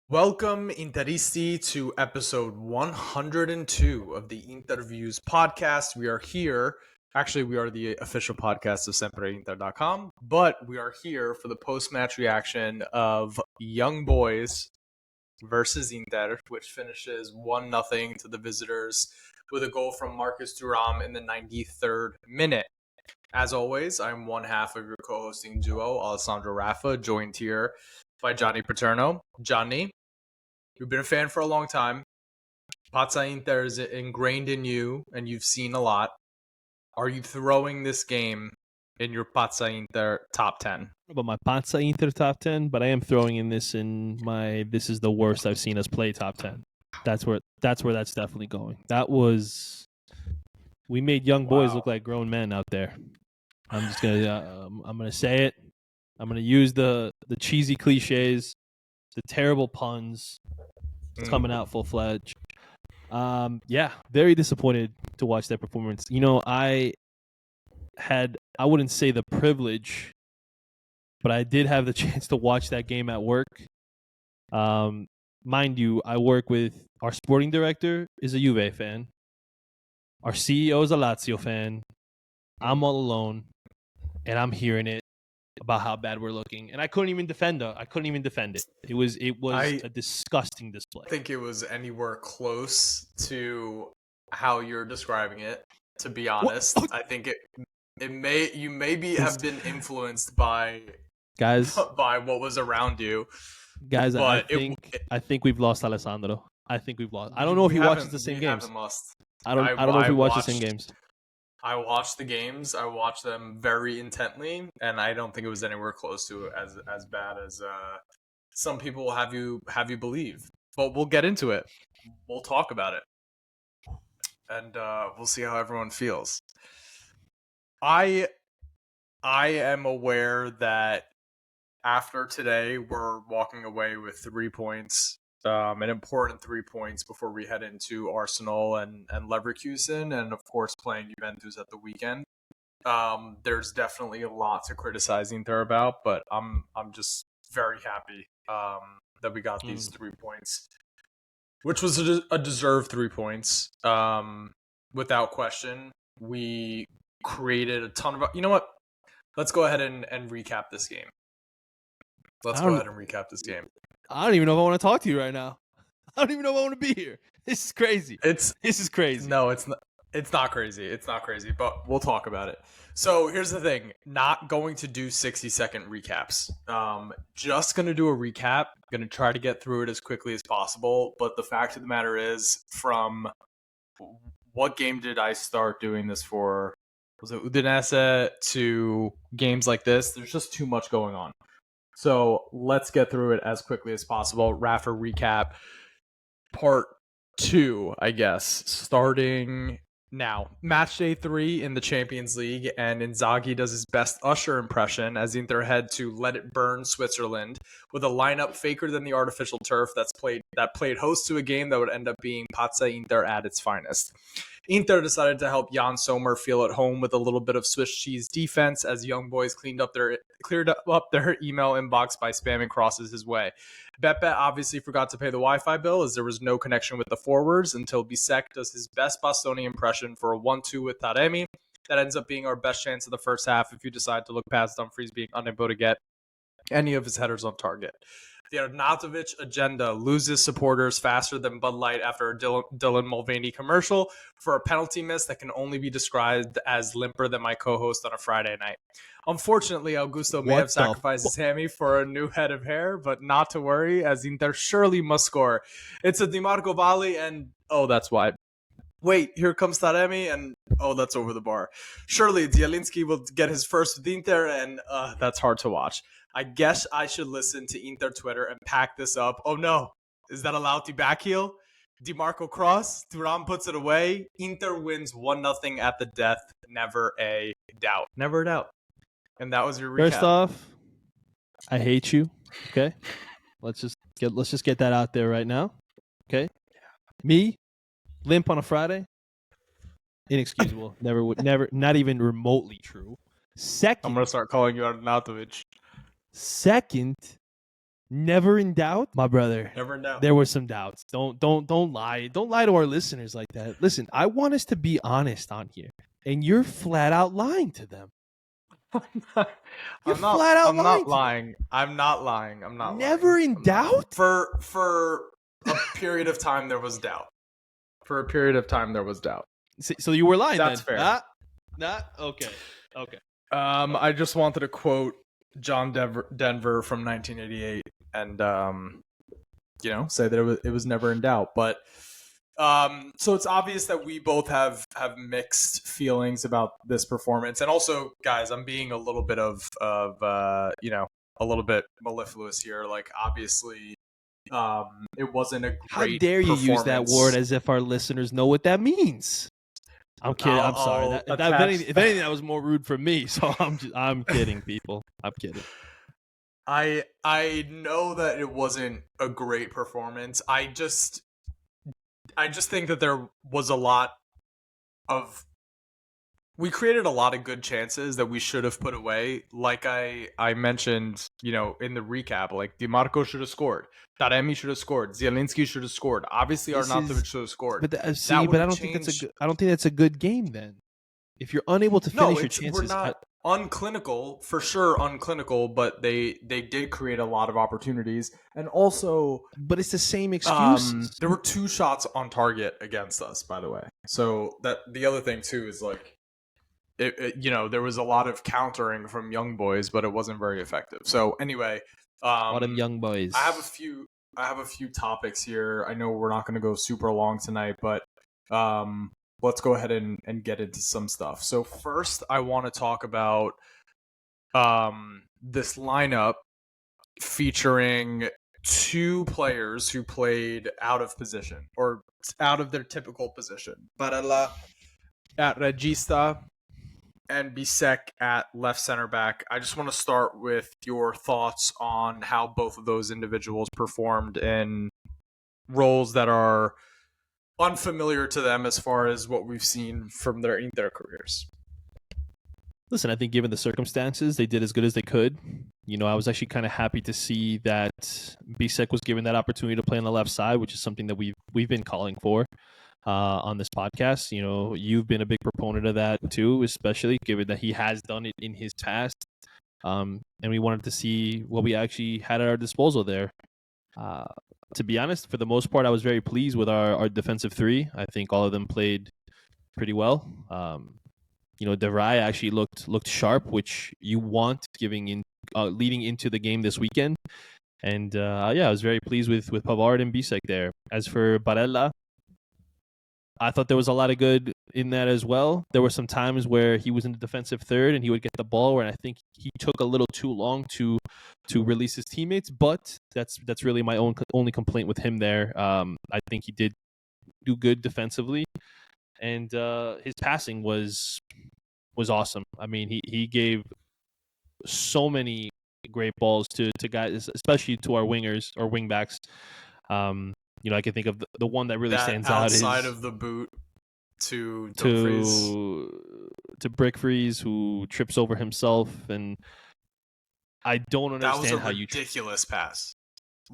Welcome, Interisti, to episode 102 of the InterViews podcast. We are here. Actually, we are the official podcast of SempreInter.com, but we are here for the post-match reaction of Young Boys versus Inter, which finishes 1-0 to the visitors with a goal from Marcus Thuram in the 93rd minute. As always, I'm one half of your co-hosting duo, Alessandro Raffa, joined here by Gianni Paterno. Gianni, you've been a fan for a long time. Pazza Inter is ingrained in you, and you've seen a lot. Are you throwing this game in your Pazza Inter top 10? About my Pazza Inter top 10, but I am throwing in my this is the worst I've seen us play top 10. That's where that's definitely going. We made young boys look like grown men out there. I'm just gonna say it. I'm gonna use the cheesy cliches, the terrible puns. It's coming out full fledged. Yeah, very disappointed to watch that performance. You know, I wouldn't say the privilege, but I did have the chance to watch that game at work. Mind you, I work with our sporting director is a Juve fan. Our CEO is a Lazio fan. I'm all alone, and I'm hearing it about how bad we're looking, and I couldn't even defend it. It was a disgusting display. I think it was anywhere close to how you're describing it. To be honest, I think you maybe have been influenced by by what was around you. Guys, but I think we've lost Alessandro. I think we've lost. I don't know if he watches the same games. I don't know if he watches the same games. I watched the games. I watched them very intently, and I don't think it was anywhere close to as bad as some people have you believe. But we'll get into it. We'll talk about it, and we'll see how everyone feels. I am aware that after today, we're walking away with 3 points. An important 3 points before we head into Arsenal and Leverkusen, and of course playing Juventus at the weekend. There's definitely a lot to criticize Inter about, but I'm just very happy that we got these 3 points, which was a deserved 3 points. Without question, we created a ton of. You know what? Let's go ahead and recap this game. I don't even know if I want to talk to you right now. I don't even know if I want to be here. This is crazy. This is crazy. No, it's not. It's not crazy. It's not crazy, but we'll talk about it. So here's the thing. Not going to do 60-second recaps. Just going to do a recap. Going to try to get through it as quickly as possible. But the fact of the matter is, from what game did I start doing this for? Was it Udinese to games like this? There's just too much going on. So let's get through it as quickly as possible. Rafa recap part 2, I guess, starting now. Match day 3 in the Champions League, and Inzaghi does his best Usher impression as Inter head to Let It Burn, Switzerland, with a lineup faker than the artificial turf that played host to a game that would end up being Pazza Inter at its finest. Inter decided to help Jan Sommer feel at home with a little bit of Swiss cheese defense as Young Boys cleared up their email inbox by spamming crosses his way. Beppe obviously forgot to pay the Wi-Fi bill as there was no connection with the forwards until Bisek does his best Bastoni impression for a 1-2 with Taremi. That ends up being our best chance of the first half if you decide to look past Dumfries being unable to get any of his headers on target. The Arnautovic agenda loses supporters faster than Bud Light after a Dylan Mulvaney commercial for a penalty miss that can only be described as limper than my co-host on a Friday night. Unfortunately, Augusto may have sacrificed his hammy for a new head of hair, but not to worry, as Inter surely must score. It's a DiMarco volley, and that's why. Wait, here comes Taremi, and that's over the bar. Surely Zielinski will get his first with Inter, and that's hard to watch. I guess I should listen to Inter Twitter and pack this up. Oh no, is that a Lauti backheel? DiMarco cross, Thuram puts it away. Inter wins 1-0 at the death. Never a doubt. Never a doubt. And that was your recap. First off, I hate you. Okay, let's just get that out there right now. Okay, me limp on a Friday, inexcusable. never, not even remotely true. Second, I'm gonna start calling you Arnautovic. Second, Never in doubt, my brother. Never in doubt. There were some doubts. Don't lie. Don't lie to our listeners like that. Listen, I want us to be honest on here, and you're flat out lying to them. You're flat out I'm not lying. lying. I'm not lying. I'm not Never lying. in doubt. For a period of time there was doubt. For a period of time there was doubt. So you were lying. That's then. fair. Not okay. Okay. I just wanted to quote John Denver from 1988 and say that it was never in doubt. But so it's obvious that we both have mixed feelings about this performance. And also, guys, I'm being a little bit of a little bit mellifluous here. Like, obviously, it wasn't a great How dare you use that word as if our listeners know what that means? I'm kidding. I'm sorry. If anything, that was more rude for me. So I'm kidding, people. I'm kidding. I know that it wasn't a great performance. I just think that there was a lot of... We created a lot of good chances that we should have put away. Like I mentioned, in the recap, like DiMarco should have scored. Taremi should have scored. Zielinski should have scored. Obviously, Arnautovic should have scored. But I don't think that's a good game then. If you're unable to finish your chances, we're not unclinical, for sure unclinical, but they did create a lot of opportunities. And also, but it's the same excuses. There were 2 shots on target against us, by the way. So that the other thing too is like, there was a lot of countering from young boys, but it wasn't very effective. So anyway, a lot of young boys. I have a few topics here. I know we're not going to go super long tonight, but let's go ahead and get into some stuff. So first, I want to talk about this lineup featuring 2 players who played out of position or out of their typical position. Barella at regista and Bisek at left center back. I just want to start with your thoughts on how both of those individuals performed in roles that are unfamiliar to them as far as what we've seen from their Inter careers. Listen, I think given the circumstances, they did as good as they could. I was actually kind of happy to see that Bisek was given that opportunity to play on the left side, which is something that we've been calling for on this podcast. You've been a big proponent of that too, especially given that he has done it in his past. And we wanted to see what we actually had at our disposal there. To be honest, for the most part, I was very pleased with our defensive 3. I think all of them played pretty well. De Vrij actually looked sharp, which you want leading into the game this weekend. And I was very pleased with Pavard and Bisek there. As for Barella, I thought there was a lot of good in that as well. There were some times where he was in the defensive third and he would get the ball, and I think he took a little too long to release his teammates. But that's really my only complaint with him there. I think he did do good defensively, and his passing was awesome. I mean, he gave so many great balls to guys, especially to our wingers or wingbacks. I can think of the one that really stands out is outside of the boot to Dumfries. to Brickfries, who trips over himself, and I don't understand how you... ridiculous pass.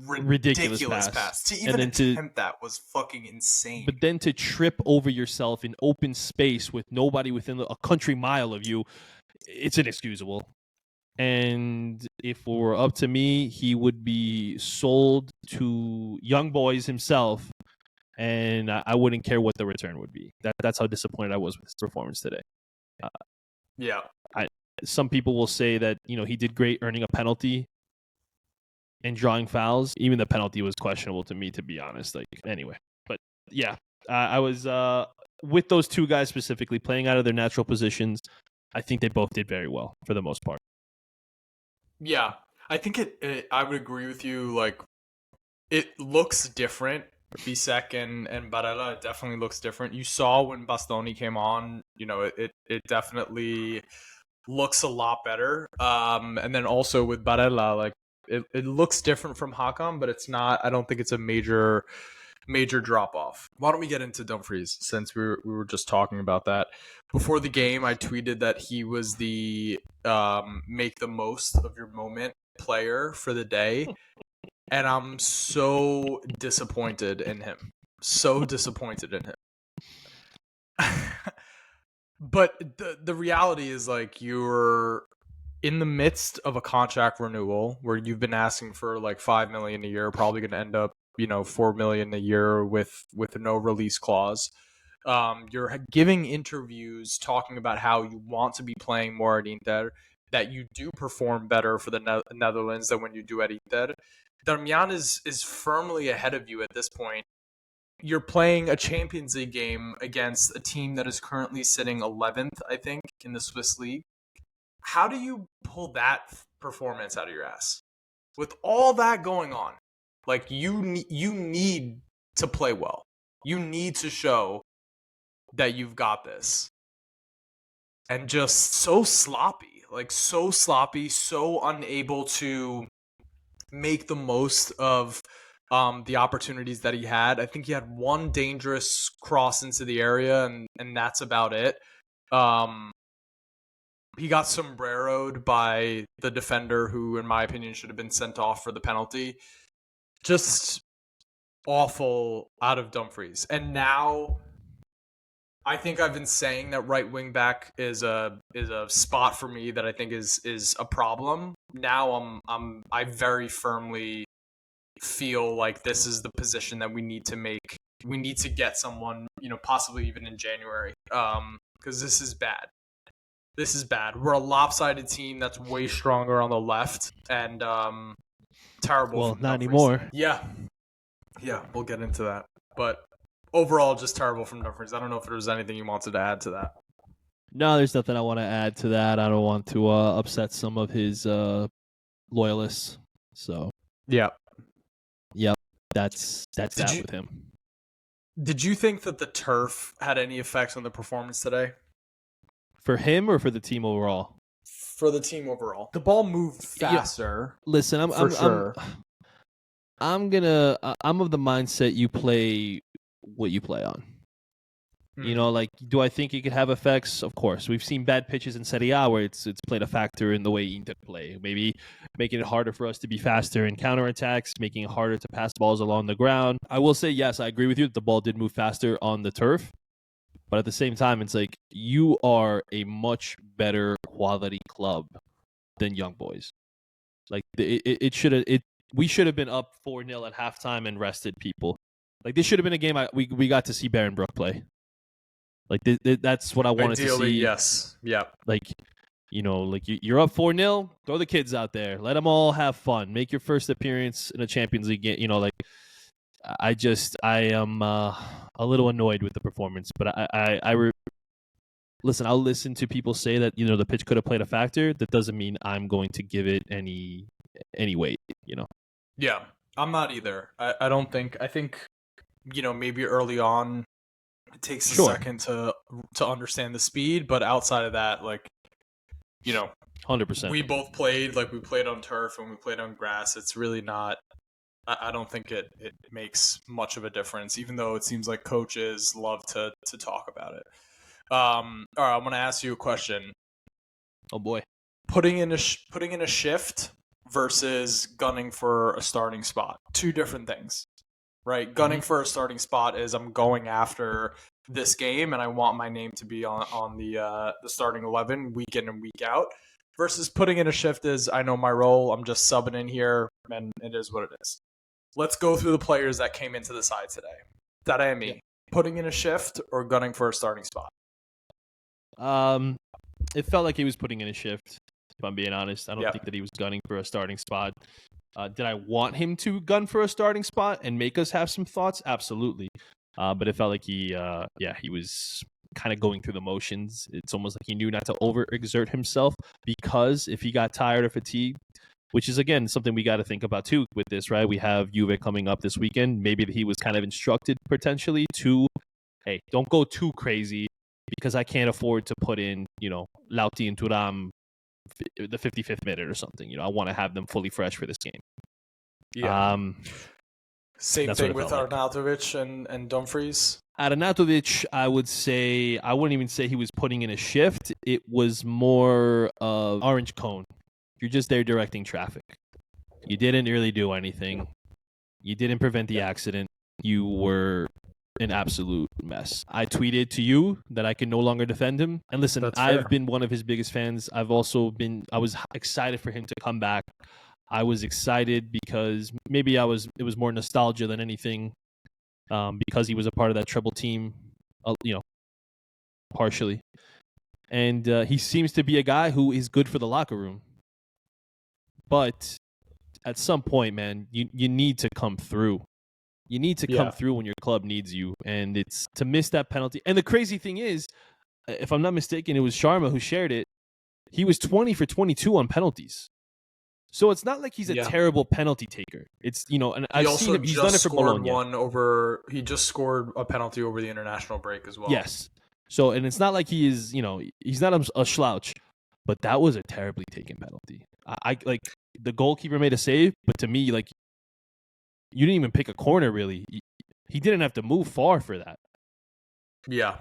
Ridiculous pass. To even attempt that was fucking insane. But then to trip over yourself in open space with nobody within a country mile of you, it's inexcusable. And if it were up to me, he would be sold to young boys himself, and I wouldn't care what the return would be. That's how disappointed I was with his performance today. Some people will say that he did great earning a penalty and drawing fouls. Even the penalty was questionable to me, to be honest. Anyway, but yeah, I was with those 2 guys specifically playing out of their natural positions. I think they both did very well for the most part. Yeah, I think I would agree with you. Like, it looks different. Bisek and Barella, it definitely looks different. You saw when Bastoni came on, it definitely looks a lot better. And then also with Barella, like, it looks different from Hakan, but it's not. I don't think it's a major drop off. Why don't we get into Dumfries, since we were just talking about that before the game? I tweeted that he was the make the most of your moment player for the day, and I'm so disappointed in him. So disappointed in him. But the reality is, like, you're in the midst of a contract renewal where you've been asking for like $5 million a year, probably going to end up, $4 million a year with a no release clause. You're giving interviews talking about how you want to be playing more at Inter, that you do perform better for the Netherlands than when you do at Inter. Darmian is firmly ahead of you at this point. You're playing a Champions League game against a team that is currently sitting 11th, I think, in the Swiss league. How do you pull that performance out of your ass with all that going on? Like, you need to play well. You need to show that you've got this. And just so sloppy, so unable to make the most of the opportunities that he had. I think he had one dangerous cross into the area, and that's about it. He got sombreroed by the defender, who, in my opinion, should have been sent off for the penalty. Just awful out of Dumfries. And now, I think I've been saying that right wing back is a spot for me that I think is a problem. Now I very firmly feel like this is the position that we need to make. We need to get someone, possibly even in January, because this is bad. This is bad. We're a lopsided team that's way stronger on the left, and terrible. Well, not Dumfries. anymore. Yeah, we'll get into that. But overall, just terrible from Dumfries. I don't know if there was anything you wanted to add to that. No, there's nothing I want to add to that. I don't want to upset some of his loyalists. So Yep, that's that with him. Did you think that the turf had any effect on the performance today? For him or for the team overall? For the team overall. The ball moved faster. Listen, I'm of the mindset you play what you play on. Like, do I think it could have effects? Of course. We've seen bad pitches in Serie A where it's played a factor in the way Inter play. Maybe making it harder for us to be faster in counterattacks, making it harder to pass balls along the ground. I will say, yes, I agree with you that the ball did move faster on the turf. But at the same time, it's like, you are a much better quality club than Young Boys. Like, we should have been up 4-0 at halftime and rested people. Like, this should have been a game we got to see Baron Brook play. Like, that's what I wanted to see. Yes. Yeah. Like, you're up 4-0, throw the kids out there. Let them all have fun. Make your first appearance in a Champions League game. I am a little annoyed with the performance. But listen, I'll listen to people say that, the pitch could have played a factor. That doesn't mean I'm going to give it any weight, Yeah, I'm not either. I don't think. I think, maybe early on, it takes a second to understand the speed, but outside of that, 100%. We both played, we played on turf and we played on grass. It's really not. I don't think it makes much of a difference, even though it seems like coaches love to talk about it. All right, I'm going to ask you a question. Oh boy, putting in a shift versus gunning for a starting spot, two different things. Right, gunning for a starting spot is I'm going after this game and I want my name to be on the starting 11 week in and week out. Versus putting in a shift is I know my role. I'm just subbing in here and it is what it is. Let's go through the players that came into the side today. Taremi, putting in a shift or gunning for a starting spot? It felt like he was putting in a shift. If I'm being honest, I don't think that he was gunning for a starting spot. Did I want him to gun for a starting spot and make us have some thoughts? Absolutely. But it felt like he was kind of going through the motions. It's almost like he knew not to overexert himself, because if he got tired or fatigued, which is, again, something we got to think about too with this, right? We have Juve coming up this weekend. Maybe he was kind of instructed potentially to, hey, don't go too crazy because I can't afford to put in, Lauti and Thuram the 55th minute or something. I want to have them fully fresh for this game. Yeah. Same thing with Arnautovic and Dumfries. Arnautovic, I wouldn't even say he was putting in a shift. It was more of orange cone. You're just there directing traffic. You didn't really do anything. You didn't prevent the accident. You were an absolute mess. I tweeted to you that I can no longer defend him. And listen, That's I've fair. been one of his biggest fans. I was excited for him to come back. I was excited because maybe it was more nostalgia than anything, because he was a part of that treble team, partially. And he seems to be a guy who is good for the locker room. But at some point, man, you need to come through. You need to come through when your club needs you. And it's to miss that penalty. And the crazy thing is, if I'm not mistaken, it was Sharma who shared it. He was 20 for 22 on penalties. So it's not like he's a terrible penalty taker. It's, and I've seen him. He's done it for Bologna. He just scored a penalty over the international break as well. Yes. So, and it's not like he is, he's not a slouch, but that was a terribly taken penalty. I like the goalkeeper made a save, but to me, like, you didn't even pick a corner, really. He didn't have to move far for that. Yeah.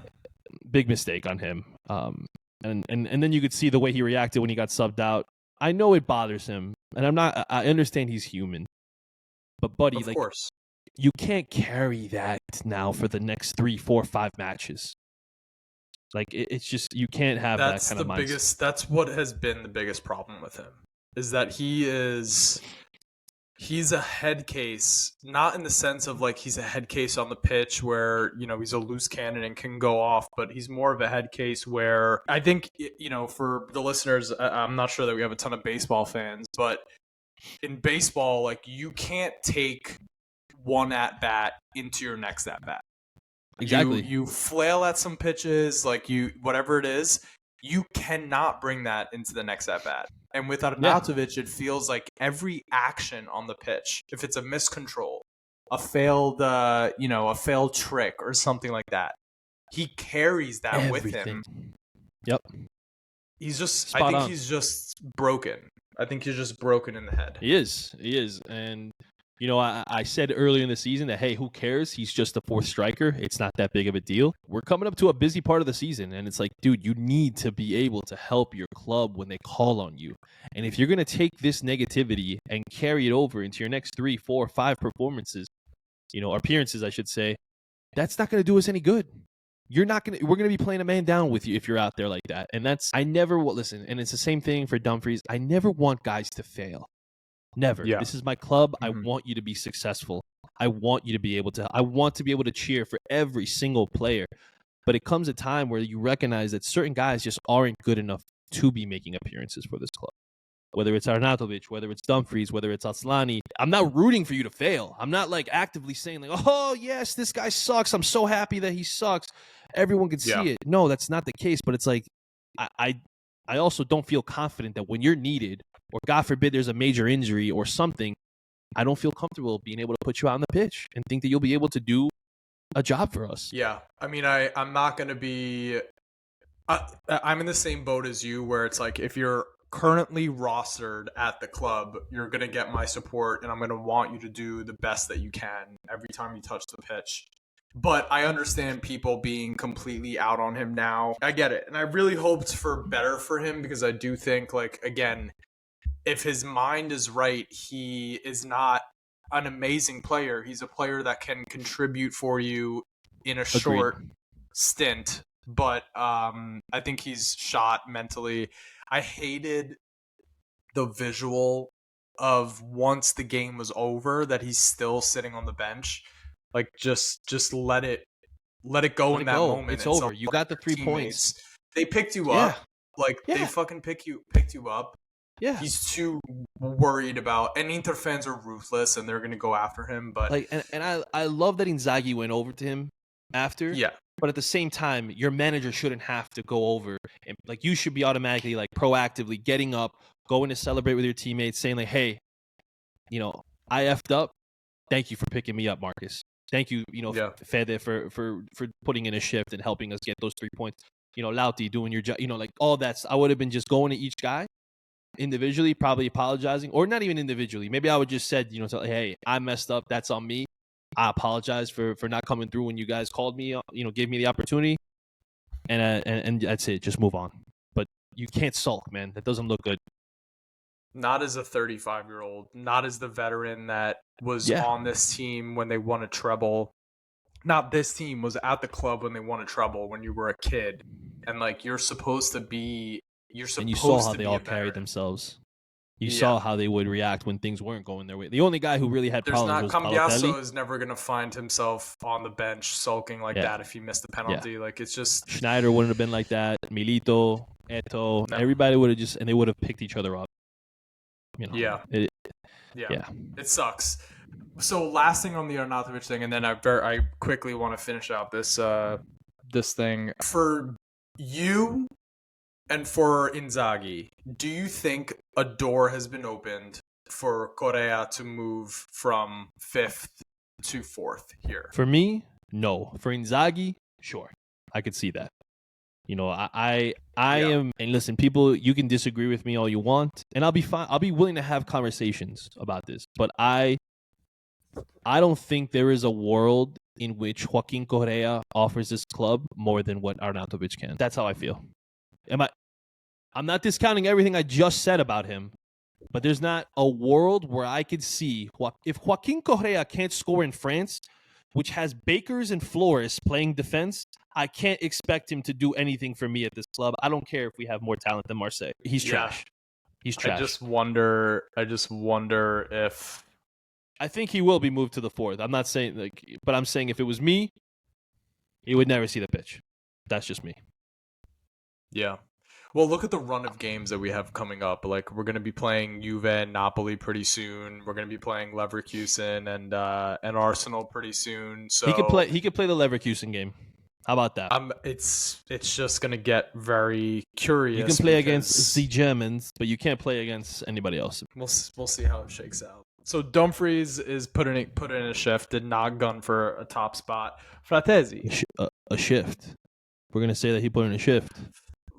Big mistake on him. And then you could see the way he reacted when he got subbed out. I know it bothers him, and I understand he's human. But, buddy, of course, you can't carry that now for the next 3, 4, 5 matches. Like, it's just, you can't have that kind of mindset. That's what has been the biggest problem with him, is that he's a head case, not in the sense of like he's a head case on the pitch where, he's a loose cannon and can go off, but he's more of a head case where I think, for the listeners, I'm not sure that we have a ton of baseball fans, but in baseball, like, you can't take one at bat into your next at bat. Exactly. You flail at some pitches, like whatever it is, you cannot bring that into the next at bat. And with Arnautovic, it feels like every action on the pitch, if it's a miscontrol, a failed trick or something like that, he carries that with him. Yep. He's just broken. I think he's just broken in the head. He is. And I said earlier in the season that, hey, who cares? He's just the fourth striker. It's not that big of a deal. We're coming up to a busy part of the season, and it's like, dude, you need to be able to help your club when they call on you. And if you're going to take this negativity and carry it over into your next 3, 4, 5 performances, appearances, I should say, that's not going to do us any good. We're going to be playing a man down with you if you're out there like that. And listen, and it's the same thing for Dumfries. I never want guys to fail. Never. Yeah. This is my club. Mm-hmm. I want you to be successful. I want to be able to cheer for every single player. But it comes a time where you recognize that certain guys just aren't good enough to be making appearances for this club. Whether it's Arnautovic, whether it's Dumfries, whether it's Aslani. I'm not rooting for you to fail. I'm not like actively saying like, oh yes, this guy sucks. I'm so happy that he sucks. Everyone can see it. No, that's not the case. But it's like, I also don't feel confident that when you're needed, or God forbid there's a major injury or something, I don't feel comfortable being able to put you out on the pitch and think that you'll be able to do a job for us. Yeah. I mean, I'm not going to be I'm in the same boat as you, where it's like, if you're currently rostered at the club, you're going to get my support, and I'm going to want you to do the best that you can every time you touch the pitch. But I understand people being completely out on him now. I get it. And I really hoped for better for him, because I do think, like, again, if his mind is right, he is not an amazing player. He's a player that can contribute for you in a short stint. But I think he's shot mentally. I hated the visual of, once the game was over, that he's still sitting on the bench. Like, just let it go in that moment. It's over. You got the 3 points. They picked you up. Like, they fucking picked you up. Yeah. He's too worried about, and Inter fans are ruthless and they're going to go after him. But like, and I love that Inzaghi went over to him after. Yeah. But at the same time, your manager shouldn't have to go over, and like, you should be automatically, like, proactively getting up, going to celebrate with your teammates, saying like, hey, I effed up. Thank you for picking me up, Marcus. Thank you, Fede, for putting in a shift and helping us get those 3 points. Lauti doing your job, like, all that's, I would have been just going to each guy individually, probably apologizing, or not even individually. Maybe I would just said, hey, I messed up. That's on me. I apologize for not coming through when you guys called me, gave me the opportunity, and that's it. Just move on. But you can't sulk, man. That doesn't look good. Not as a 35-year-old, not as the veteran that was Yeah, on this team when they won a treble. Not this team was at the club when they won a treble when you were a kid. And like you're supposed to be and you saw how a they all carried veteran. themselves. You Yeah. saw how they would react when things weren't going their way. The only guy who really had There's problems not was Balotelli. Cambiasso is never gonna find himself on the bench sulking like Yeah, that if he missed the yeah. penalty. Like it's just Schneider wouldn't have been like that. Milito, Eto, no. everybody would have just, and they would have picked each other up. You know, Yeah. it, Yeah. yeah. It sucks. So last thing on the Arnautovic thing, and then I quickly want to finish out this thing for you and for Inzaghi. Do you think a door has been opened for Correa to move from 5th to 4th here? For me, no. For Inzaghi, sure, I could see that. You know, I am, and listen, people, you can disagree with me all you want, and I'll be fine. I'll be willing to have conversations about this, but I don't think there is a world in which Joaquin Correa offers this club more than what Arnautovic can. That's how I feel. I'm not discounting everything I just said about him, but there's not a world where I could see if Joaquin Correa can't score in France, which has Bakers and Flores playing defense, I can't expect him to do anything for me at this club. I don't care if we have more talent than Marseille. He's trash. He's trash. I just wonder if I think he will be moved to the 4th. I'm not saying but I'm saying if it was me, he would never see the pitch. That's just me. yeah. Well, look at the run of games that we have coming up. Like we're going to be playing Juve and Napoli pretty soon. We're going to be playing Leverkusen and Arsenal pretty soon. So He could play the Leverkusen game. How about that? It's just going to get very curious. You can play against the Germans, but you can't play against anybody else. We'll see how it shakes out. So Dumfries is put in a shift. Did not gun for a top spot. Fratesi A shift. We're gonna say that he put in a shift.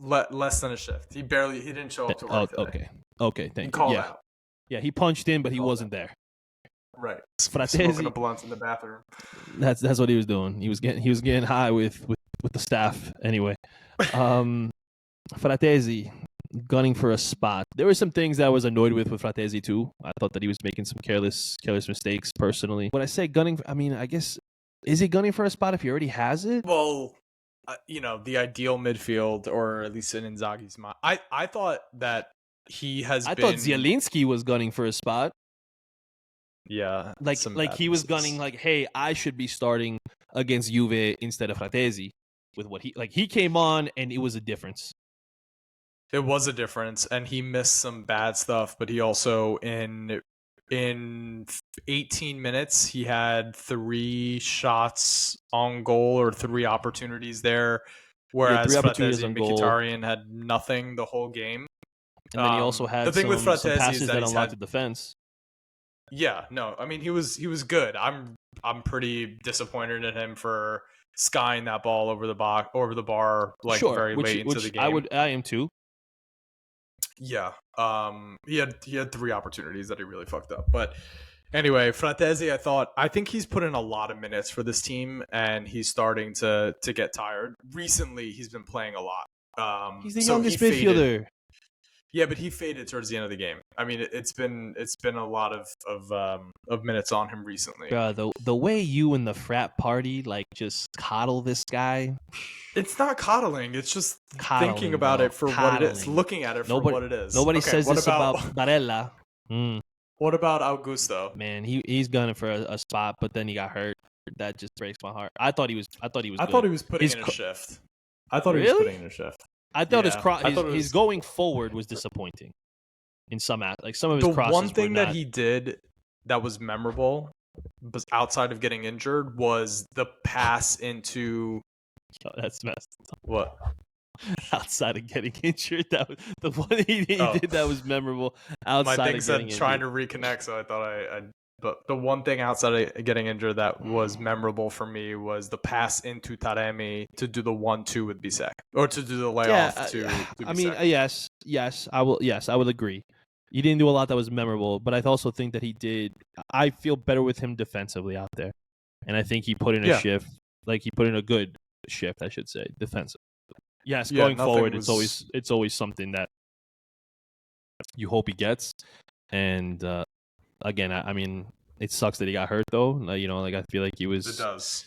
Less than a shift. He didn't show up to work today. Okay, thank you. Called out. Yeah, he punched in, but he wasn't there. Right. Fratesi, smoking a blunt in the bathroom. That's what he was doing. He was getting high with the staff anyway. Fratesi gunning for a spot. There were some things that I was annoyed with Fratesi too. I thought that he was making some careless mistakes personally. When I say gunning, I mean, I guess, is he gunning for a spot if he already has it? Well, the ideal midfield, or at least in Inzaghi's mind. I thought that he has I thought Zielinski was gunning for a spot. Yeah. Like he was gunning like, hey, I should be starting against Juve instead of Fratesi with what he came on and it was a difference. It was a difference, and he missed some bad stuff, but he also in 18 minutes he had 3 shots on goal, or 3 opportunities there, whereas Fratesi and Mkhitaryan had nothing the whole game. And then he also had the thing with Fratesi passes that unlocked the defense. Yeah, no, I mean he was good. I'm pretty disappointed in him for skying that ball over the bar very late into the game. I am too. Yeah. He had 3 opportunities that he really fucked up. But anyway, Fratesi, I think he's put in a lot of minutes for this team, and he's starting to get tired. Recently, he's been playing a lot. He's the youngest midfielder. Yeah, but he faded towards the end of the game. I mean, it's been a lot of minutes on him recently. The way you and the frat party just coddle this guy. It's not coddling. It's just thinking about it for what it is, looking at it for what it is. Nobody says this about Barella. What about Augusto? Man, he's gunning for a spot, but then he got hurt. That just breaks my heart. I thought he was. I thought he was putting in a shift. I thought he was putting in a shift. I thought his going forward was disappointing. In some of his crosses. The one thing that he did that was memorable, but outside of getting injured, was the pass into. Oh, that's messed up. What? Outside of getting injured, that was the one he did that was memorable. Outside my thing of said getting trying injured. to reconnect, so I thought But the one thing outside of getting injured that was memorable for me was the pass into Taremi to do the 1-2 with Bisek, or to do the layoff to Bisek. I mean, yes, I will agree. He didn't do a lot that was memorable, but I also think that he did. I feel better with him defensively out there, and I think he put in a shift. He put in a good shift, I should say, defensive. Yes, going forward, it's always something that you hope he gets. And again, I mean, it sucks that he got hurt though. Like I feel like he It was does.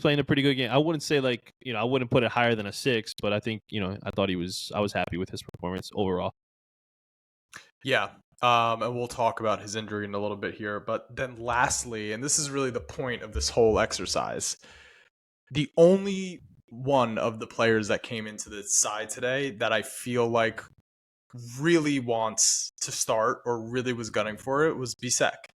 playing a pretty good game. I wouldn't say like I wouldn't put it higher than a 6, but I think I thought I was happy with his performance overall. Yeah. And we'll talk about his injury in a little bit here. But then lastly, and this is really the point of this whole exercise, the only one of the players that came into the side today that I feel like really wants to start or really was gunning for it was Bisek.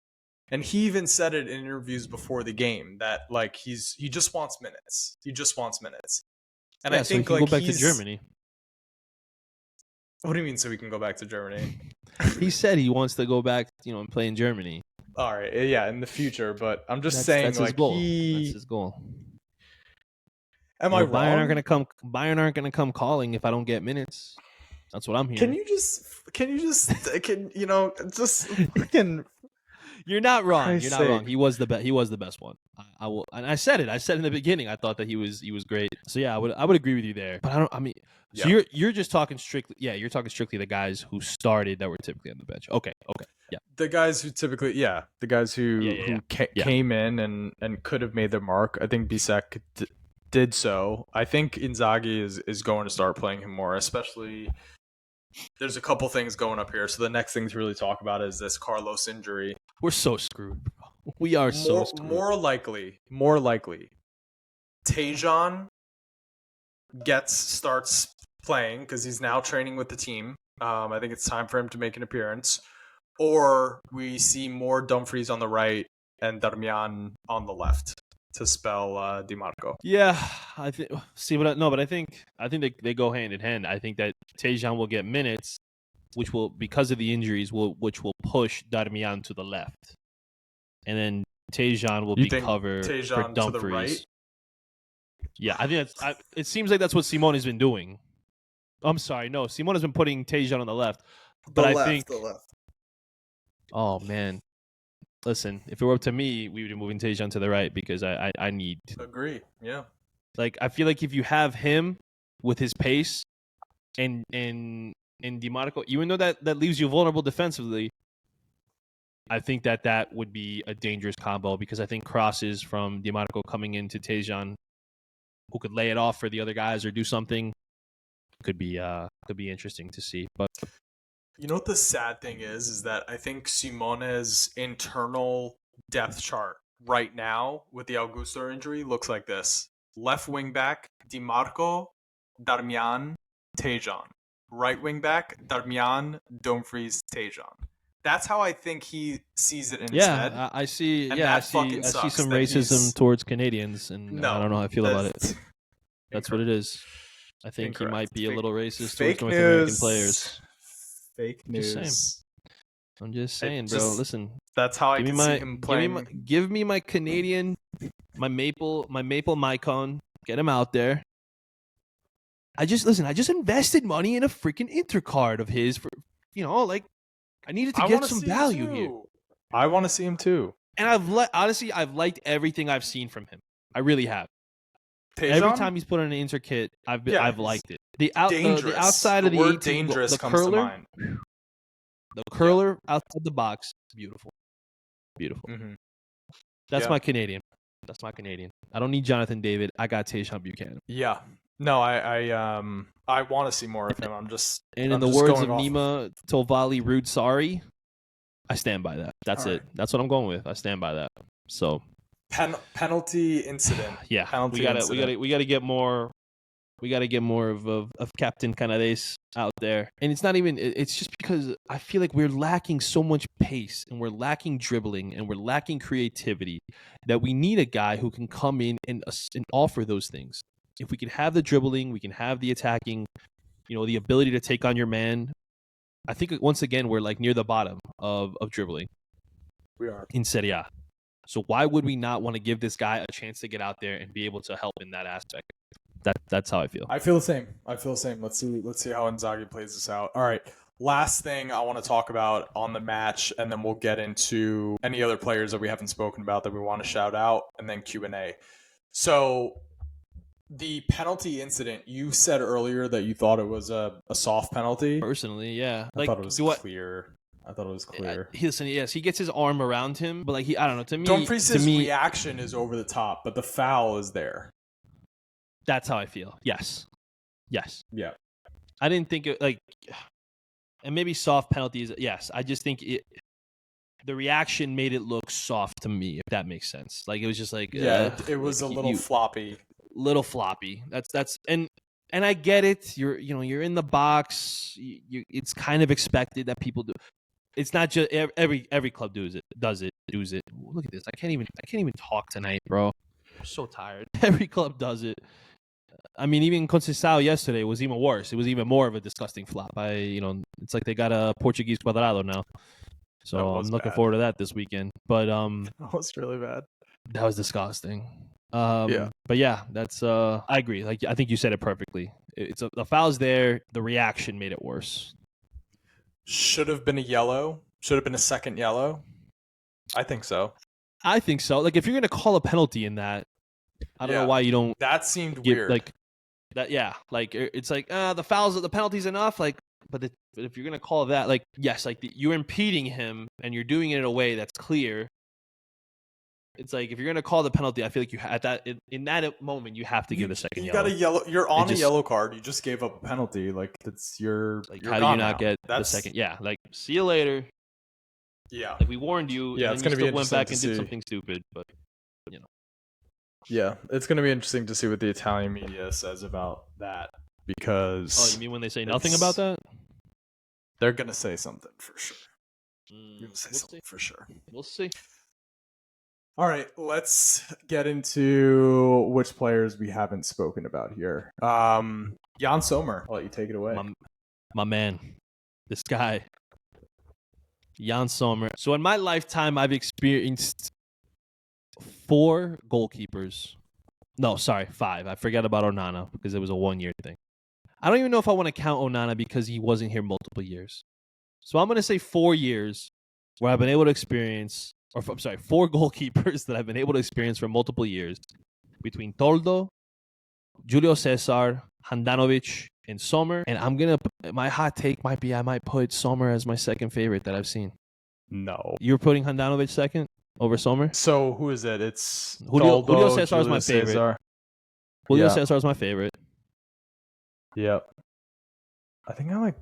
And he even said it in interviews before the game that like he just wants minutes. He just wants minutes. And I So he think can like go back to Germany. What do you mean so he can go back to Germany? He said he wants to go back, and play in Germany. All right, yeah, in the future, but I'm just saying that's like his goal. That's his goal. Am I wrong? Bayern aren't gonna come calling if I don't get minutes. That's what I'm hearing. Can you just just fucking You're not wrong. Christ's You're not wrong. sake. He was the best one. I will, and I said it. I said in the beginning. I thought that he was great. So yeah, I would agree with you there. But I don't. I mean, so Yeah. you're just talking strictly. Yeah, you're talking strictly the guys who started that were typically on the bench. Okay. Yeah. The guys who typically, the guys who came in and could have made their mark. I think Bisek did so. I think Inzaghi is going to start playing him more, especially. There's a couple things going up here. So the next thing to really talk about is this Carlos injury. We're so screwed. We are so screwed. More likely, Tejan starts playing because he's now training with the team. I think it's time for him to make an appearance. Or we see more Dumfries on the right and Darmian on the left to spell Di Marco. Yeah, I think. But I think they go hand in hand. I think that Tejan will get minutes, which will, because of the injuries, which will push Darmian to the left, and then Tejan will be covered for Dumfries. To the right? Yeah, I think it seems like that's what Simone's been doing. I'm sorry, no, Simone has been putting Tejan on the left, but I think the left. Oh man. Listen, if it were up to me, we would be moving Tejan to the right because I need. Agree. Yeah. Like I feel like if you have him with his pace and Di Marco, even though that leaves you vulnerable defensively, I think that would be a dangerous combo because I think crosses from Di Marco coming into Tejan, who could lay it off for the other guys or do something, could be interesting to see. But you know what the sad thing is that I think Simone's internal depth chart right now with the Augusto injury looks like this. Left wing back, Di Marco, Darmian, Tejan. Right wing back, Darmian, Dumfries, Tejan. That's how I think he sees it in his head. I see. I see some racism towards Canadians, and I don't know how I feel about it. That's what it is. I think he might be a little racist towards North American players. Fake news. I'm just saying, bro. Listen, that's how I can see him playing. Give me my Canadian, my maple Mycon. Get him out there. I just invested money in a freaking intercard of his for, I needed to get some value here. I want to see him too. And I've liked everything I've seen from him. I really have. Tejan? Every time he's put on an inter kit, I've liked it. The outside of the word 18, dangerous the comes curler, to mind. The curler outside the box, beautiful. Mm-hmm. That's my Canadian. I don't need Jonathan David. I got Tejan Buchanan. Yeah. No, I want to see more of him. In the words of Nima Tovali Rude Sorry, I stand by that. That's it. That's what I'm going with. I stand by that. So penalty incident. Yeah. Penalty we gotta get more. We got to get more of Captain Canades out there. And it's not even, it's just because I feel like we're lacking so much pace and we're lacking dribbling and we're lacking creativity that we need a guy who can come in and offer those things. If we can have the dribbling, we can have the attacking, the ability to take on your man. I think once again, we're like near the bottom of dribbling. We are. In Serie A. So why would we not want to give this guy a chance to get out there and be able to help in that aspect? That's how I feel. I feel the same. Let's see how Inzaghi plays this out. All right. Last thing I want to talk about on the match, and then we'll get into any other players that we haven't spoken about that we want to shout out, and then Q&A. So The penalty incident, you said earlier that you thought it was a soft penalty. Personally, yeah. I Like, thought it was clear. Listen, yes, he gets his arm around him, but like I don't know. Dumfries' to me, reaction is over the top, but the foul is there. that's how I feel. Yes. Yeah. I didn't think it like, and maybe soft penalties. Yes, I just think the reaction made it look soft to me, if that makes sense. Like it was just like it was like, a little floppy. Little floppy. That's and I get it. You're in the box. It's kind of expected that people do. It's not just every club does it. Look at this. I can't even talk tonight, bro. I'm so tired. Every club does it. I mean, even Conceição yesterday was even worse. It was even more of a disgusting flop. It's like they got a Portuguese Cuadrado now. So I'm looking forward to that this weekend. But that was really bad. That was disgusting. Yeah. But yeah, that's I agree. Like I think you said it perfectly. The foul's there. The reaction made it worse. Should have been a yellow. Should have been a second yellow. I think so. I think so. Like if you're gonna call a penalty in that, I don't know why you don't. That seemed weird. Like that. Yeah. Like it's like the penalty's enough. Like, but if you're gonna call that, like yes, like you're impeding him and you're doing it in a way that's clear. It's like if you're gonna call the penalty, I feel like you at that in that moment you have to give the second yellow. You got a yellow. You're on a yellow card. You just gave up a penalty. Like it's your. Like you're how do you not get the second? Yeah. Like see you later. Yeah. Like we warned you. Yeah. And It's then gonna be went back to and see. did something stupid, but you know. Yeah, it's gonna be interesting to see what the Italian media says about that because. Oh, you mean when they say nothing about that? They're gonna say something for sure. For sure. We'll see. All right, let's get into which players we haven't spoken about here. Jan Sommer, I'll let you take it away. My man, this guy, Jan Sommer. So in my lifetime, I've experienced 4 goalkeepers. No, sorry, 5. I forgot about Onana because it was a 1-year thing. I don't even know if I want to count Onana because he wasn't here multiple years. So I'm going to say 4 years where I've been able to experience, 4 goalkeepers that I've been able to experience for multiple years between Toldo, Julio Cesar, Handanovic, and Sommer. And my hot take might be I might put Sommer as my second favorite that I've seen. No. You're putting Handanovic second over Sommer? So who is it? It's Julio Cesar is my favorite. Julio Cesar is my favorite. Yep. I think I like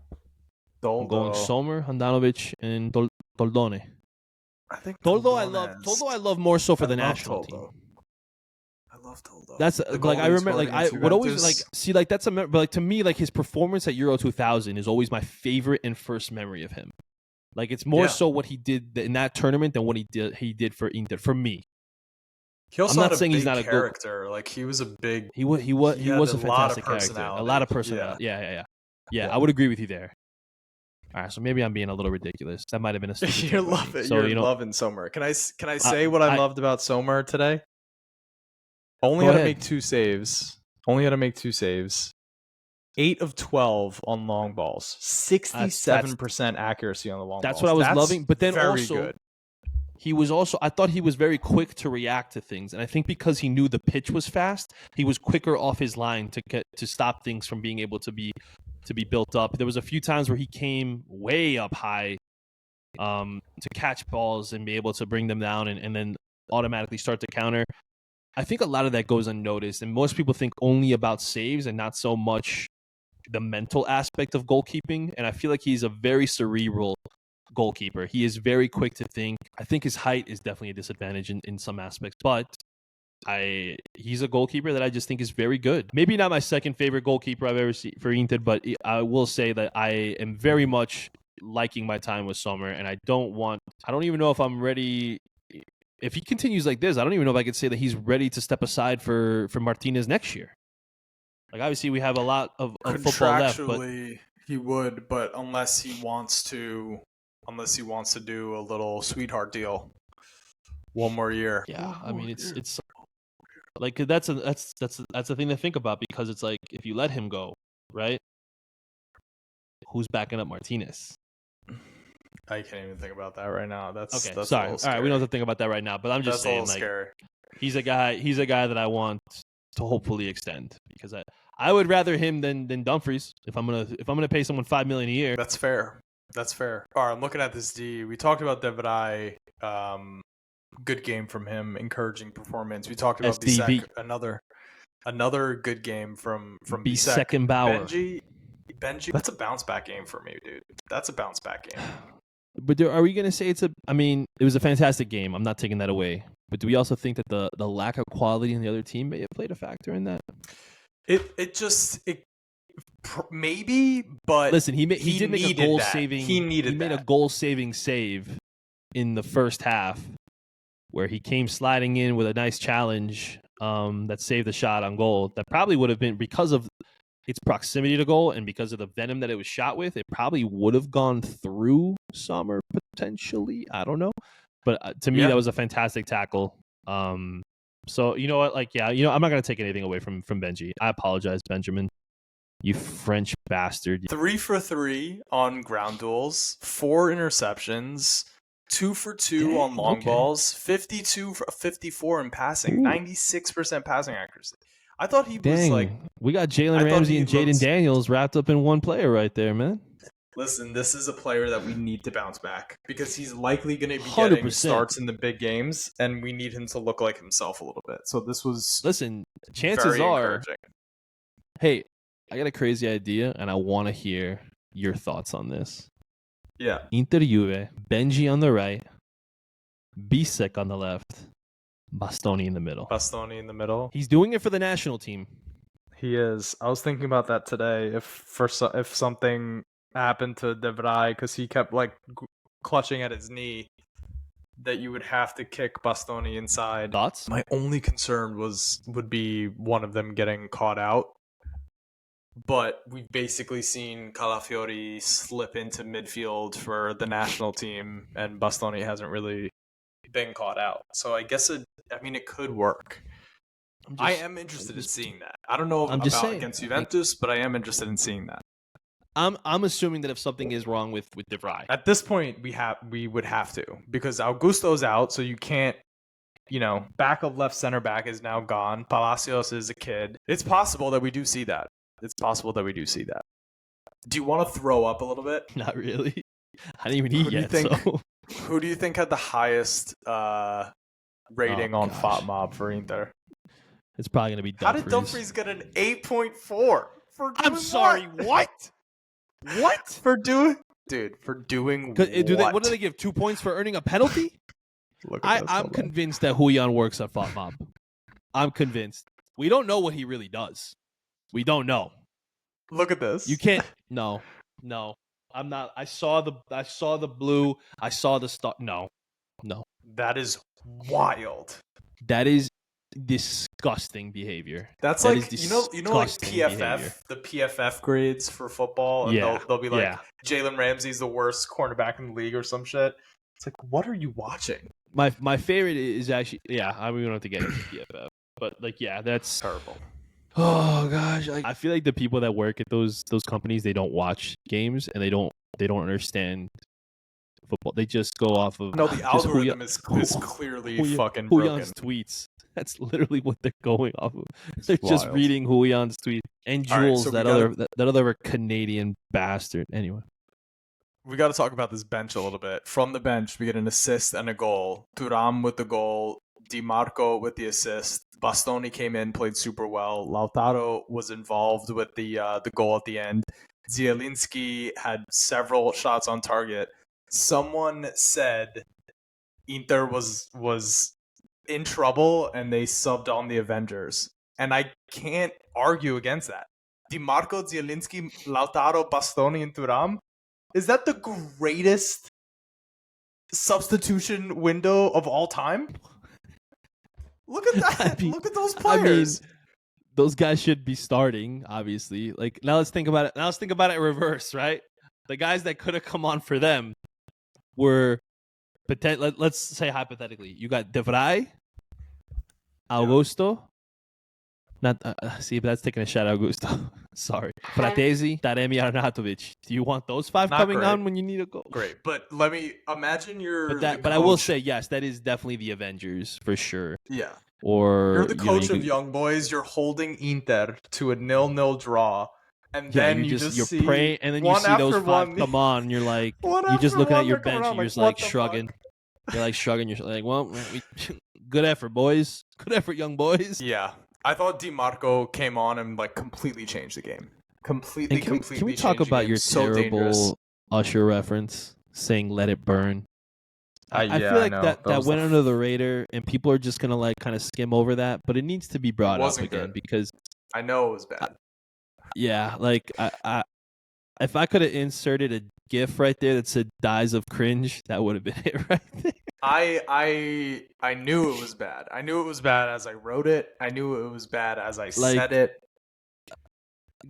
Toldo. I'm going Sommer, Handanovic, and Toldone. I think Toldo I love more so for the national team. I love Toldo. That's like I remember like I would always like see like that's but like to me like his performance at Euro 2000 is always my favorite and first memory of him. Like it's more so what he did in that tournament than what he did for Inter for me. He also I'm not saying he's not a character. Like he was a big. He was a fantastic character. A lot of personality. Yeah. I would agree with you there. All right, so maybe I'm being a little ridiculous. That might have been a stupid. You're loving Sommer. Can I say what I loved about Sommer today? Only had to make 2 saves. 8 of 12 on long balls. 67% accuracy on the long balls. That's what I was loving. But then very also, good. I thought he was very quick to react to things. And I think because he knew the pitch was fast, he was quicker off his line to stop things from being able to be built up. There was a few times where he came way up high to catch balls and be able to bring them down and then automatically start to counter. I think a lot of that goes unnoticed, and most people think only about saves and not so much the mental aspect of goalkeeping. And I feel like he's a very cerebral goalkeeper. He is very quick to think. I think his height is definitely a disadvantage in some aspects, but he's a goalkeeper that I just think is very good. Maybe not my second favorite goalkeeper I've ever seen for Inter, but I will say that I am very much liking my time with Sommer, and I don't even know if I'm ready. If he continues like this, I don't even know if I could say that he's ready to step aside for Martinez next year. Like obviously we have a lot of football left, but he would, but unless he wants to do a little sweetheart deal, 1 more year. Yeah, I mean it's like that's the thing to think about, because it's like if you let him go, right? Who's backing up Martinez? I can't even think about that right now. That's sorry. All right, we don't have to think about that right now. But I'm just saying, like, scary. he's a guy that I want to hopefully extend, because I would rather him than Dumfries if I'm gonna pay someone $5 million a year. That's fair. All right, I'm looking at this D. We talked about Devray. Good game from him, encouraging performance. We talked about SDB. Bisek, another good game from Bisek and Bauer. Benji, that's a bounce back game for me, dude. That's a bounce back game. But are we gonna say I mean, it was a fantastic game. I'm not taking that away. But do we also think that the lack of quality in the other team may have played a factor in that? Maybe, but listen, he did make a goal saving. He made a goal saving save in the first half, where he came sliding in with a nice challenge that saved the shot on goal. That probably would have been, because of its proximity to goal and because of the venom that it was shot with, it probably would have gone through Sommer potentially. I don't know. But to me, that was a fantastic tackle. So, you know what? Like, yeah, I'm not going to take anything away from Benji. I apologize, Benjamin. You French bastard. 3 for 3 on ground duels, 4 interceptions, 2 for 2 on long balls, 52 for 54 in passing, 96% passing accuracy. I thought he was like... We got Jalen Ramsey and Jaden Daniels wrapped up in one player right there, man. Listen, this is a player that we need to bounce back because he's likely going to be getting 100%. Starts in the big games, and we need him to look like himself a little bit. So this was... Listen, chances are... Hey, I got a crazy idea, and I want to hear your thoughts on this. Yeah. InterViews, Benji on the right, Bisek on the left, Bastoni in the middle. He's doing it for the national team. He is. I was thinking about that today. If something happened to Devray, because he kept like clutching at his knee, that you would have to kick Bastoni inside. Thoughts? My only concern would be one of them getting caught out. But we've basically seen Calafiori slip into midfield for the national team, and Bastoni hasn't really been caught out. So I guess it could work. I am interested in seeing that. I don't know against Juventus, but I am interested in seeing that. I'm assuming that if something is wrong with Devray, at this point we would have to, because Augusto's out, so you can't. Backup left center back is now gone. Palacios is a kid. It's possible that we do see that. Do you want to throw up a little bit? Not really. I didn't even eat yet. Who do you think had the highest rating on FOTMob for Inter? It's probably going to be Dumfries. How did Dumfries get an 8.4? I'm sorry, what? What? For doing what? What do they give? 2 points for earning a penalty? I'm convinced that Julian works at FOTMob. I'm convinced. We don't know what he really does. We don't know. Look at this. You can't. No. I'm not. I saw the blue. I saw the star. No. That is wild. That is disgusting behavior. That's like like PFF, behavior. The PFF grades for football, and they'll be like, Jalen Ramsey's the worst cornerback in the league or some shit. It's like, what are you watching? My favorite is actually we don't have to get into PFF, but that's terrible. Oh gosh, I feel like the people that work at those companies, they don't watch games and they don't understand football. They just go off of the algorithm is clearly fucking Julian's broken. Tweets. That's literally what they're going off of. They're just reading Julian's tweet and Jules, that other Canadian bastard. Anyway, we got to talk about this bench a little bit. From the bench, we get an assist and a goal. Thuram with the goal. Di Marco with the assist. Bastoni came in, played super well. Lautaro was involved with the goal at the end. Zielinski had several shots on target. Someone said Inter was in trouble and they subbed on the Avengers. And I can't argue against that. Di Marco, Zielinski, Lautaro, Bastoni, and Thuram. Is that the greatest substitution window of all time? Look at that. Look at those players. Those guys should be starting, obviously. Like, now let's think about it. Now let's think about it in reverse, right? The guys that could have come on for them were, let's say hypothetically, you got Devray, Augusto. Not see, but that's taking a shot at Augusto. Sorry. Fratesi, Taremi, Arnautovic. Do you want those 5 coming on when you need a goal? Great. But let me imagine But I will say, yes, that is definitely the Avengers for sure. Yeah. or You're the you know, coach you of could, young boys. You're holding Inter to a 0-0 draw, and yeah, then you just you're see praying, and then you one see those after 5 one, come on, and you're like, one you're just after looking at one. your They're coming bench, on and you're like, just like what the fuck? shrugging. You're like shrugging. You're like, well, good effort, boys. Good effort, young boys. Yeah, I thought DiMarco came on and like completely changed the game. Completely, And can we completely talk changed the about game. your So dangerous. terrible Usher reference saying "Let It Burn"? I Yeah, feel I like know. that Was went under the radar, and people are just gonna like kind of skim over that, but it needs to be It brought up wasn't again good. because I know it was bad. yeah, like I if I could have inserted a GIF right there that said "dies of cringe," that would have been it right there. I knew it was bad. I knew it was bad as I wrote it. I knew it was bad as I Like, said it.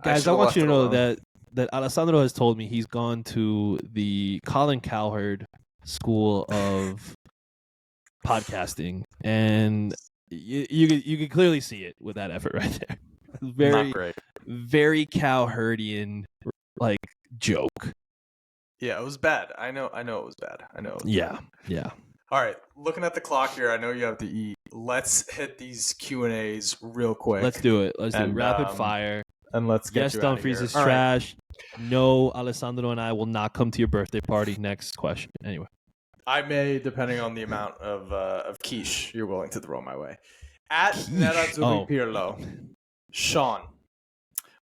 guys, I want left you to it know alone. that Alessandro has told me he's gone to the Colin Cowherd School of Podcasting, and you could clearly see it with that effort right there. Not Very great. very Cowherdian like joke. Yeah, it was bad. I know it was bad. I know it was Yeah, bad. yeah. All right, looking at the clock here, I know you have to eat. Let's hit these Q&As real quick. Let's do it. Let's do it. And, Rapid fire. And let's get Yes, you out of Dumfries here. is All right. trash. No, Alessandro and I will not come to your birthday party. Next question. Anyway, I may, depending on the amount of quiche you're willing to throw my way. At Quiche. Nerazzurri Pirlo, Sean,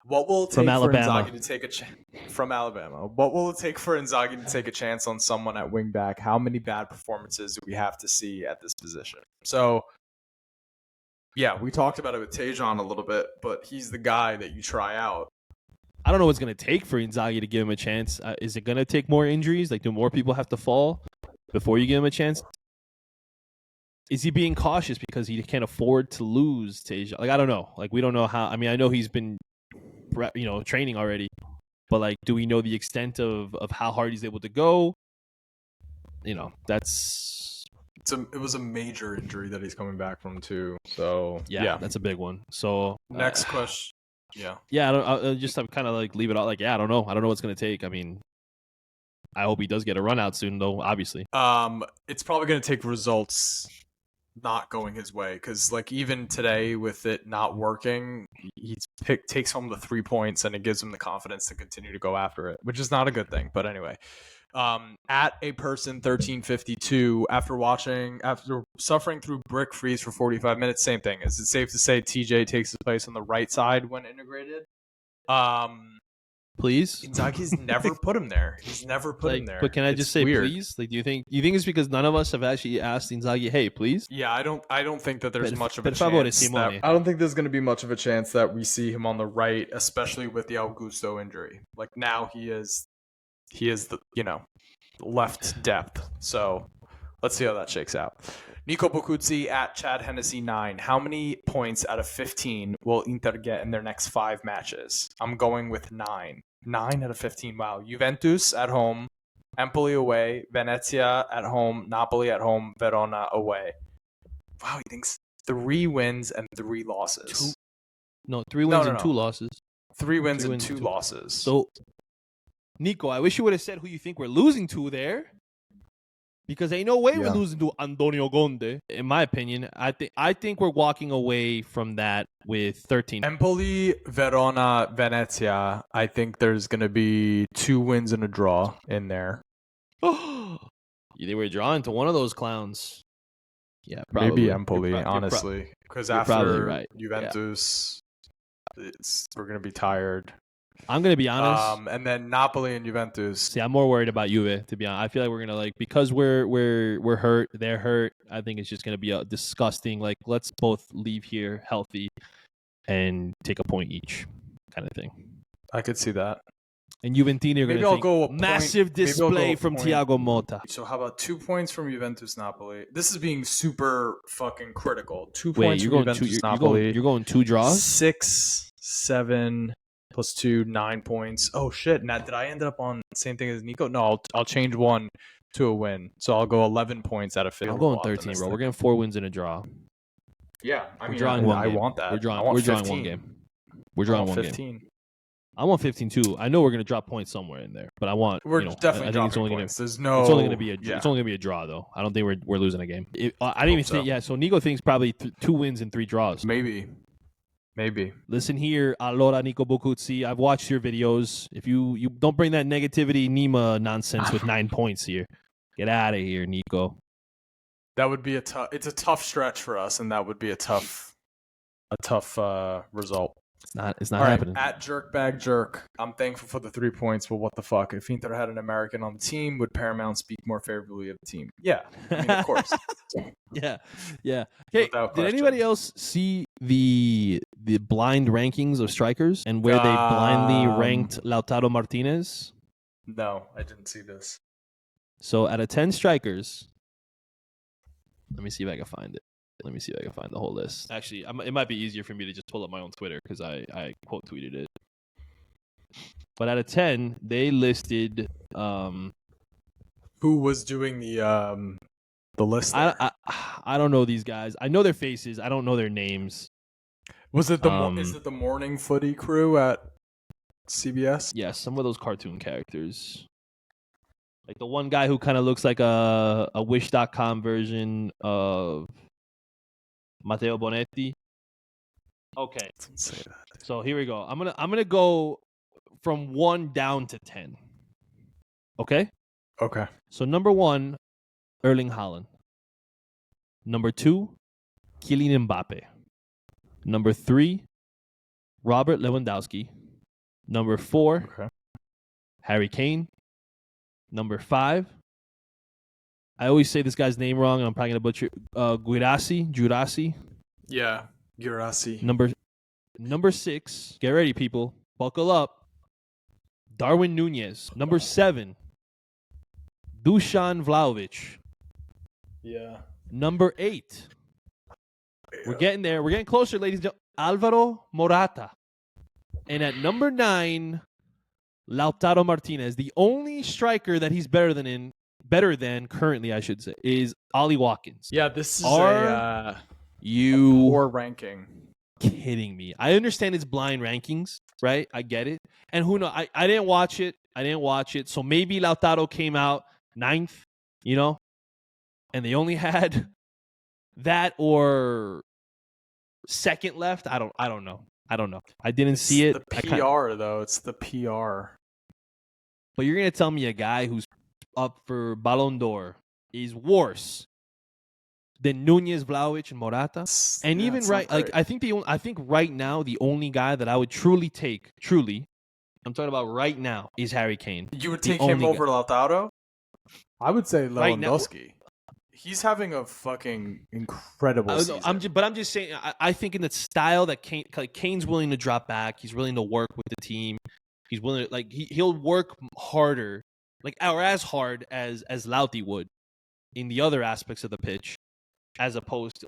what will it From take for Alabama. Inzaghi to take a chance from Alabama? What will it take for Inzaghi to take a chance on someone at wingback? How many bad performances do we have to see at this position? So, yeah, we talked about it with Tejan a little bit, but he's the guy that you try out. I don't know what's going to take for Inzaghi to give him a chance. Is it going to take more injuries? Like, do more people have to fall before you give him a chance? Is he being cautious because he can't afford to lose Tejan? Like, I don't know. Like, we don't know how. I mean, I know he's been, training already, but like, do we know the extent of how hard he's able to go? That's. It was a major injury that he's coming back from too. So yeah, that's a big one. So next question. Yeah. Yeah, I'll just kind of like leave it out. Like, yeah, I don't know what's gonna take. I mean, I hope he does get a run out soon, though. Obviously, it's probably gonna take results not going his way because, like, even today with it not working, he takes home the 3 points and it gives him the confidence to continue to go after it, which is not a good thing. But anyway, at a person 1352 after suffering through brick freeze for 45 minutes, same thing. Is it safe to say TJ takes his place on the right side when integrated? please. Inzaghi's never put him there. He's never put him there. But can I just say weird. please? Like, do you think it's because none of us have actually asked Inzaghi, hey, please? Yeah, I don't think that there's much of a favore, chance. Simone. I don't think there's going to be much of a chance that we see him on the right, especially with the Augusto injury. Like, now he is the left depth. So let's see how that shakes out. Nico Bocuzzi at Chad Hennessy 9. How many points out of 15 will Inter get in their next 5 matches? I'm going with 9. 9 out of 15. Wow. Juventus at home, Empoli away, Venezia at home, Napoli at home, Verona away. Wow, he thinks 3 wins and 3 losses. 3 wins and 2 losses. 3 wins and 2 losses. So, Nico, I wish you would have said who you think we're losing to there. Because ain't no way we're losing to Antonio Conte. In my opinion, I think we're walking away from that with 13. Empoli, Verona, Venezia. I think there's going to be 2 wins and a draw in there. They were drawing to one of those clowns. Yeah, probably. Maybe Empoli, honestly. Because after Juventus, we're going to be tired. I'm going to be honest. And then Napoli and Juventus. See, I'm more worried about Juve, to be honest. I feel like we're going to, because we're hurt, they're hurt. I think it's just going to be a disgusting, let's both leave here healthy and take a point each kind of thing. I could see that. And Juventini are going to go massive display from Thiago Motta. So how about 2 points from Juventus Napoli? This is being super fucking critical. 2 points from Juventus Napoli. You're going 2 draws? 6, 7 plus 2, 9 points. Oh shit! Now, did I end up on the same thing as Nico? No, I'll change 1 to a win. So I'll go 11 points out of 15. I'm going 13, bro. We're getting 4 wins and a draw. Yeah, we're drawing one game. I want that. We're drawing 1 game. We're drawing 1 15. game. I want 15 too. I know we're gonna drop points somewhere in there, but I want. We're I definitely think dropping it's only points. gonna. There's no. It's only gonna be a. Yeah. It's only gonna be a draw though. I don't think we're losing a game. I didn't even so. think. Yeah. So Nico thinks probably 2 wins and 3 draws. Maybe. Listen here, allora Nico Bocuzzi. I've watched your videos. If you don't bring that negativity Nima nonsense with 9 points here, get out of here, Nico. That would be a tough. It's a tough stretch for us, and that would be a tough result. It's not happening. Right, at Jerkbag Jerk, I'm thankful for the 3 points, but what the fuck? If Inter had an American on the team, would Paramount speak more favorably of the team? Yeah, I mean, of course. Yeah. Okay, Without did question. anybody else see the blind rankings of strikers and where they blindly ranked Lautaro Martinez? No, I didn't see this. So out of 10 strikers, let me see if I can find it. Let me see if I can find the whole list. Actually, it might be easier for me to just pull up my own Twitter because I quote tweeted it. But out of 10, they listed. Who was doing the list? I don't know these guys. I know their faces. I don't know their names. Was it is it the morning footy crew at CBS? Yeah, some of those cartoon characters. Like the one guy who kind of looks like a Wish.com version of Matteo Bonetti. Okay. So here we go. I'm gonna go from 1 down to 10. Okay? Okay. So number 1, Erling Haaland. Number 2, Kylian Mbappe. Number 3, Robert Lewandowski. Number 4, Harry Kane. Number 5, I always say this guy's name wrong. I'm probably gonna butcher. Guirassy. Yeah, Guirassy. Number 6. Get ready, people. Buckle up. Darwin Nunez. Number 7. Dusan Vlahovic. Yeah. Number 8. We're getting there. We're getting closer, ladies and gentlemen. Alvaro Morata. And at number 9, Lautaro Martinez. The only striker that he's better than currently, I should say, is Ollie Watkins. Yeah, this is a poor ranking. Kidding me? I understand it's blind rankings, right? I get it. And who knows? I didn't watch it. So maybe Lautaro came out 9th, and they only had that or 2nd left. I don't know. I didn't see it. It's the PR though. It's the PR. But you're gonna tell me a guy who's up for Ballon d'Or is worse than Nunez, Vlahovic, and Morata? And even I think right now the only guy that I would truly take, I'm talking about right now, is Harry Kane. You would take him over Lautaro? I would say Lewandowski. He's having a fucking incredible season. I'm just saying. I think in the style that Kane's willing to drop back. He's willing to work with the team. He's willing to he'll work harder, or as hard as Lauti would in the other aspects of the pitch, as opposed to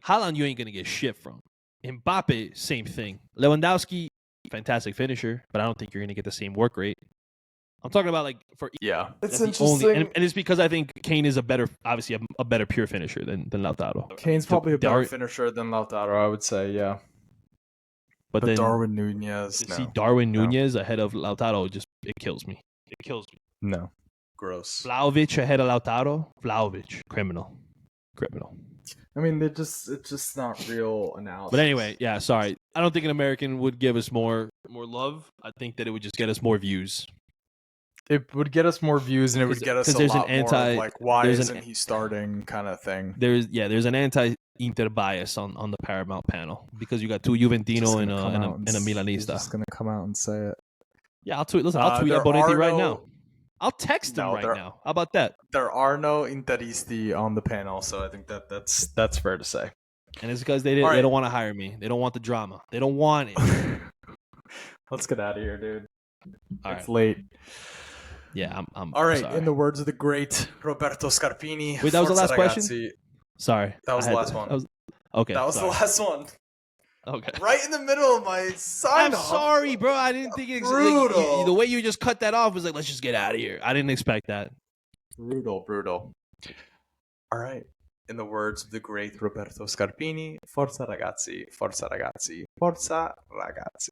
Haaland. You ain't gonna get shit from. Mbappe, same thing. Lewandowski, fantastic finisher, but I don't think you're gonna get the same work rate. I'm talking about it's interesting, and it's because I think Kane is a better pure finisher than Lautaro. Kane's probably a better finisher than Lautaro, I would say, yeah. But then Darwin Nunez, see Darwin Nunez ahead of Lautaro, it kills me. It kills me. No, gross. Vlahovic ahead of Lautaro, criminal. I mean, it's just not real analysis. But anyway, yeah, sorry. I don't think an American would give us more love. I think that it would just get us more views. It would get us more views, and it would get us a lot more of why isn't he starting kind of thing. There's an anti-Inter bias on the Paramount panel because you got 2 Juventino and a Milanista. He's just gonna come out and say it. Yeah, I'll tweet. Listen, I'll tweet at Bonetti right now. I'll text him right now. How about that? There are no Interisti on the panel, so I think that's fair to say. And it's because they don't want to hire me. They don't want the drama. They don't want it. Let's get out of here, dude. It's late. Yeah, I'm all right. sorry. In the words of the great Roberto Scarpini. Wait, that was the last question? Sorry. That was the last one. That was the last one. Okay. Right in the middle of my sign. I'm sorry, bro. I didn't think it brutal. The way you just cut that off was let's just get out of here. I didn't expect that. Brutal. All right. In the words of the great Roberto Scarpini, forza ragazzi, forza ragazzi, forza ragazzi.